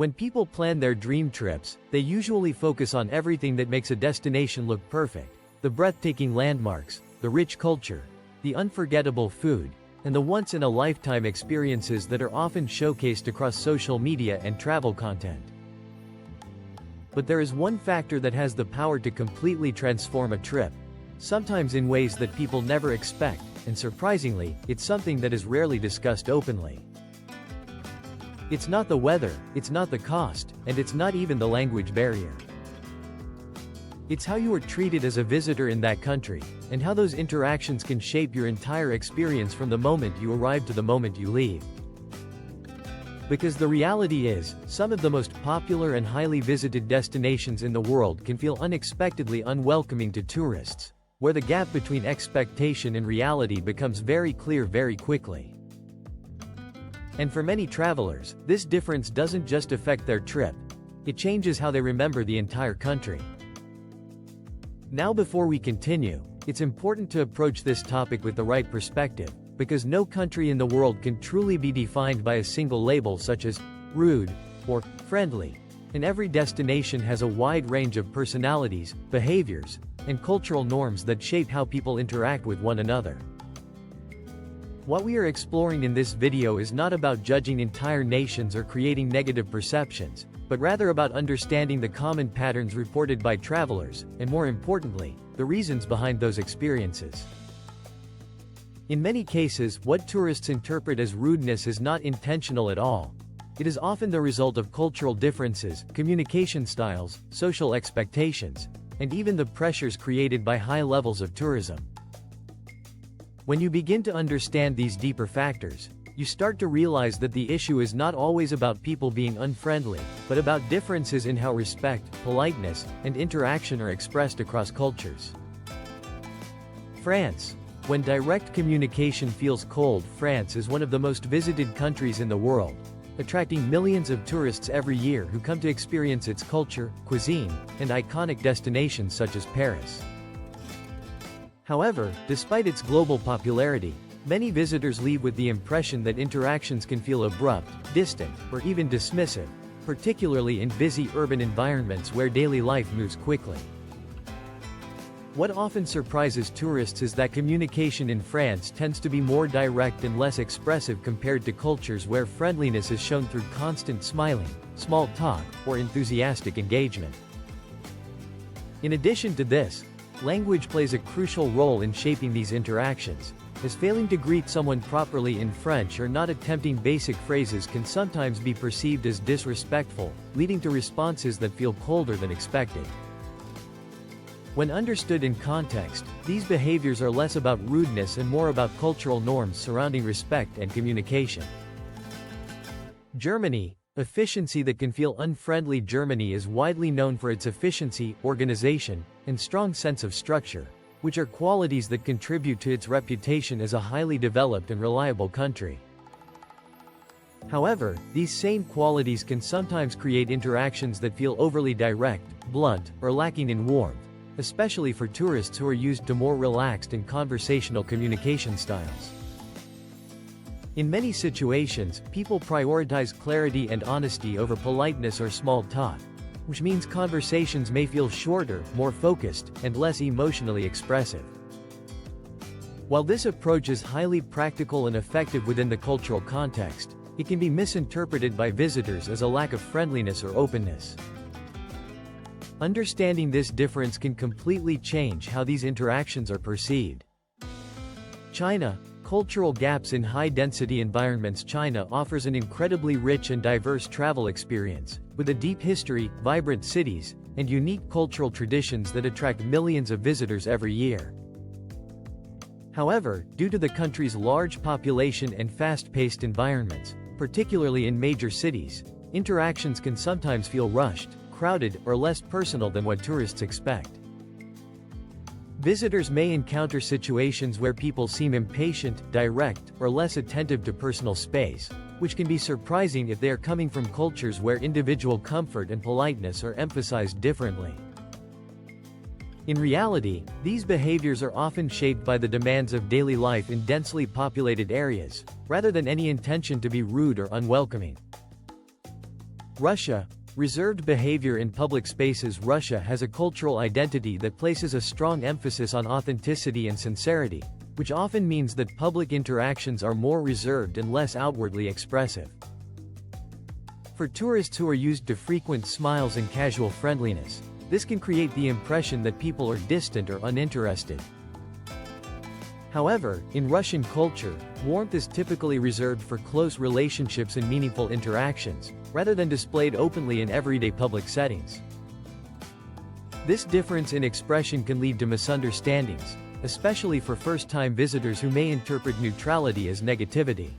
When people plan their dream trips, they usually focus on everything that makes a destination look perfect: the breathtaking landmarks, the rich culture, the unforgettable food, and the once-in-a-lifetime experiences that are often showcased across social media and travel content. But there is one factor that has the power to completely transform a trip, sometimes in ways that people never expect, and surprisingly, it's something that is rarely discussed openly. It's not the weather, it's not the cost, and it's not even the language barrier. It's how you are treated as a visitor in that country, and how those interactions can shape your entire experience from the moment you arrive to the moment you leave. Because the reality is, some of the most popular and highly visited destinations in the world can feel unexpectedly unwelcoming to tourists, where the gap between expectation and reality becomes very clear very quickly. And for many travelers, this difference doesn't just affect their trip, it changes how they remember the entire country. Now, before we continue, it's important to approach this topic with the right perspective, because no country in the world can truly be defined by a single label such as rude or friendly, and every destination has a wide range of personalities, behaviors, and cultural norms that shape how people interact with one another. What we are exploring in this video is not about judging entire nations or creating negative perceptions, but rather about understanding the common patterns reported by travelers, and more importantly, the reasons behind those experiences. In many cases, what tourists interpret as rudeness is not intentional at all. It is often the result of cultural differences, communication styles, social expectations, and even the pressures created by high levels of tourism. When you begin to understand these deeper factors, you start to realize that the issue is not always about people being unfriendly, but about differences in how respect, politeness, and interaction are expressed across cultures. France. When direct communication feels cold, France is one of the most visited countries in the world, attracting millions of tourists every year who come to experience its culture, cuisine, and iconic destinations such as Paris. However, despite its global popularity, many visitors leave with the impression that interactions can feel abrupt, distant, or even dismissive, particularly in busy urban environments where daily life moves quickly. What often surprises tourists is that communication in France tends to be more direct and less expressive compared to cultures where friendliness is shown through constant smiling, small talk, or enthusiastic engagement. In addition to this, language plays a crucial role in shaping these interactions, as failing to greet someone properly in French or not attempting basic phrases can sometimes be perceived as disrespectful, leading to responses that feel colder than expected. When understood in context, these behaviors are less about rudeness and more about cultural norms surrounding respect and communication. Germany. Efficiency that can feel unfriendly. Germany is widely known for its efficiency, organization, and strong sense of structure, which are qualities that contribute to its reputation as a highly developed and reliable country. However, these same qualities can sometimes create interactions that feel overly direct, blunt, or lacking in warmth, especially for tourists who are used to more relaxed and conversational communication styles. In many situations, people prioritize clarity and honesty over politeness or small talk, which means conversations may feel shorter, more focused, and less emotionally expressive. While this approach is highly practical and effective within the cultural context, it can be misinterpreted by visitors as a lack of friendliness or openness. Understanding this difference can completely change how these interactions are perceived. China. Cultural gaps in high-density environments. China offers an incredibly rich and diverse travel experience, with a deep history, vibrant cities, and unique cultural traditions that attract millions of visitors every year. However, due to the country's large population and fast-paced environments, particularly in major cities, interactions can sometimes feel rushed, crowded, or less personal than what tourists expect. Visitors may encounter situations where people seem impatient, direct, or less attentive to personal space, which can be surprising if they are coming from cultures where individual comfort and politeness are emphasized differently. In reality, these behaviors are often shaped by the demands of daily life in densely populated areas, rather than any intention to be rude or unwelcoming. Russia. Reserved behavior in public spaces. Russia has a cultural identity that places a strong emphasis on authenticity and sincerity, which often means that public interactions are more reserved and less outwardly expressive. For tourists who are used to frequent smiles and casual friendliness, this can create the impression that people are distant or uninterested. However, in Russian culture, warmth is typically reserved for close relationships and meaningful interactions, rather than displayed openly in everyday public settings. This difference in expression can lead to misunderstandings, especially for first-time visitors who may interpret neutrality as negativity.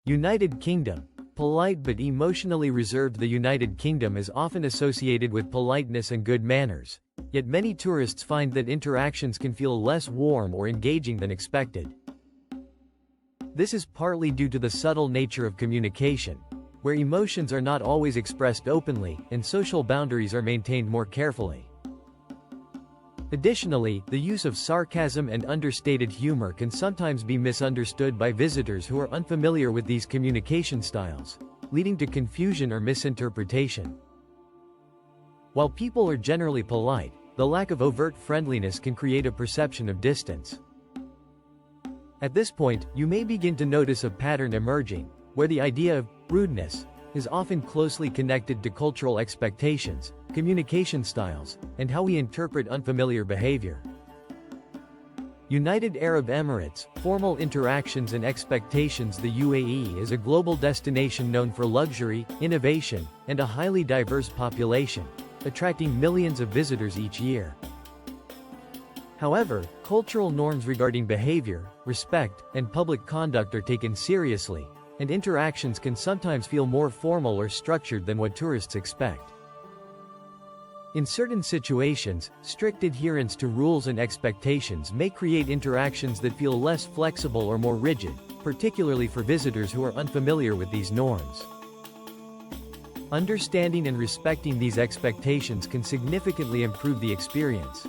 United Kingdom. Polite but emotionally reserved. The United Kingdom is often associated with politeness and good manners, yet many tourists find that interactions can feel less warm or engaging than expected. This is partly due to the subtle nature of communication, where emotions are not always expressed openly, and social boundaries are maintained more carefully. Additionally, the use of sarcasm and understated humor can sometimes be misunderstood by visitors who are unfamiliar with these communication styles, leading to confusion or misinterpretation. While people are generally polite, the lack of overt friendliness can create a perception of distance. At this point, you may begin to notice a pattern emerging, where the idea of rudeness is often closely connected to cultural expectations, communication styles, and how we interpret unfamiliar behavior. United Arab Emirates, formal interactions and expectations. The UAE is a global destination known for luxury, innovation, and a highly diverse population, attracting millions of visitors each year. However, cultural norms regarding behavior, respect, and public conduct are taken seriously, and interactions can sometimes feel more formal or structured than what tourists expect. In certain situations, strict adherence to rules and expectations may create interactions that feel less flexible or more rigid, particularly for visitors who are unfamiliar with these norms. Understanding and respecting these expectations can significantly improve the experience.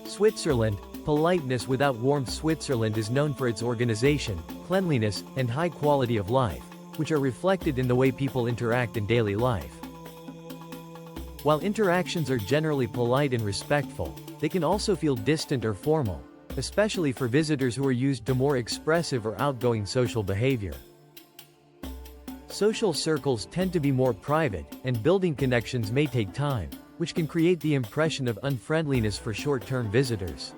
Switzerland. Politeness without warmth. Switzerland is known for its organization, cleanliness, and high quality of life, which are reflected in the way people interact in daily life. While interactions are generally polite and respectful, they can also feel distant or formal, especially for visitors who are used to more expressive or outgoing social behavior. Social circles tend to be more private, and building connections may take time, which can create the impression of unfriendliness for short-term visitors.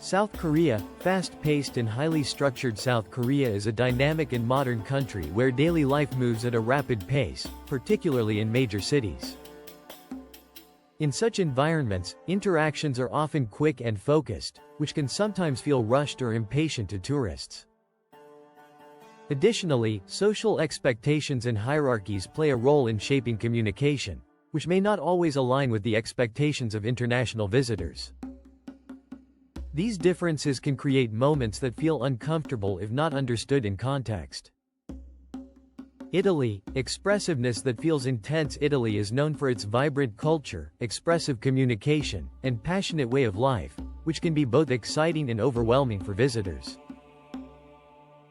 South Korea. Fast-paced and highly structured. South Korea is a dynamic and modern country where daily life moves at a rapid pace, particularly in major cities. In such environments, interactions are often quick and focused, which can sometimes feel rushed or impatient to tourists. Additionally, social expectations and hierarchies play a role in shaping communication, which may not always align with the expectations of international visitors. These differences can create moments that feel uncomfortable if not understood in context. Italy. Expressiveness that feels intense. Italy is known for its vibrant culture, expressive communication, and passionate way of life, which can be both exciting and overwhelming for visitors.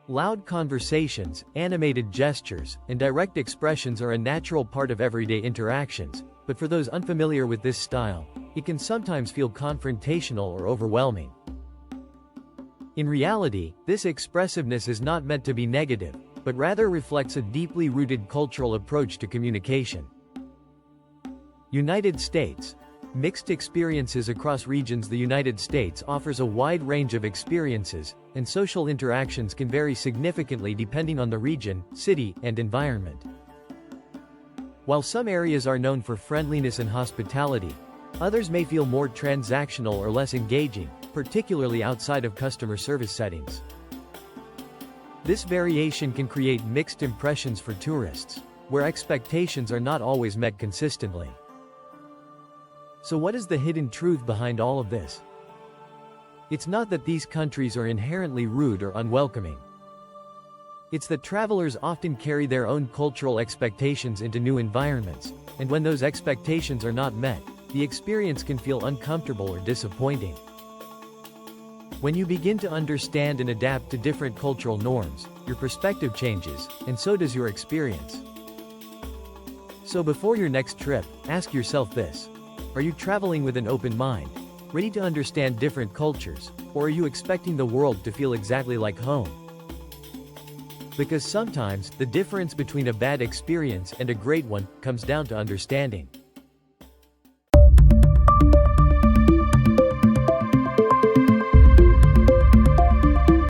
Loud conversations, animated gestures, and direct expressions are a natural part of everyday interactions, but for those unfamiliar with this style, it can sometimes feel confrontational or overwhelming. In reality, this expressiveness is not meant to be negative, but rather reflects a deeply rooted cultural approach to communication. United States. Mixed experiences across regions. The United States offers a wide range of experiences, and social interactions can vary significantly depending on the region, city, and environment. While some areas are known for friendliness and hospitality, others may feel more transactional or less engaging, particularly outside of customer service settings. This variation can create mixed impressions for tourists, where expectations are not always met consistently. So what is the hidden truth behind all of this? It's not that these countries are inherently rude or unwelcoming. It's that travelers often carry their own cultural expectations into new environments, and when those expectations are not met, the experience can feel uncomfortable or disappointing. When you begin to understand and adapt to different cultural norms, your perspective changes, and so does your experience. So before your next trip, ask yourself this. Are you traveling with an open mind, ready to understand different cultures, or are you expecting the world to feel exactly like home? Because sometimes, the difference between a bad experience and a great one comes down to understanding.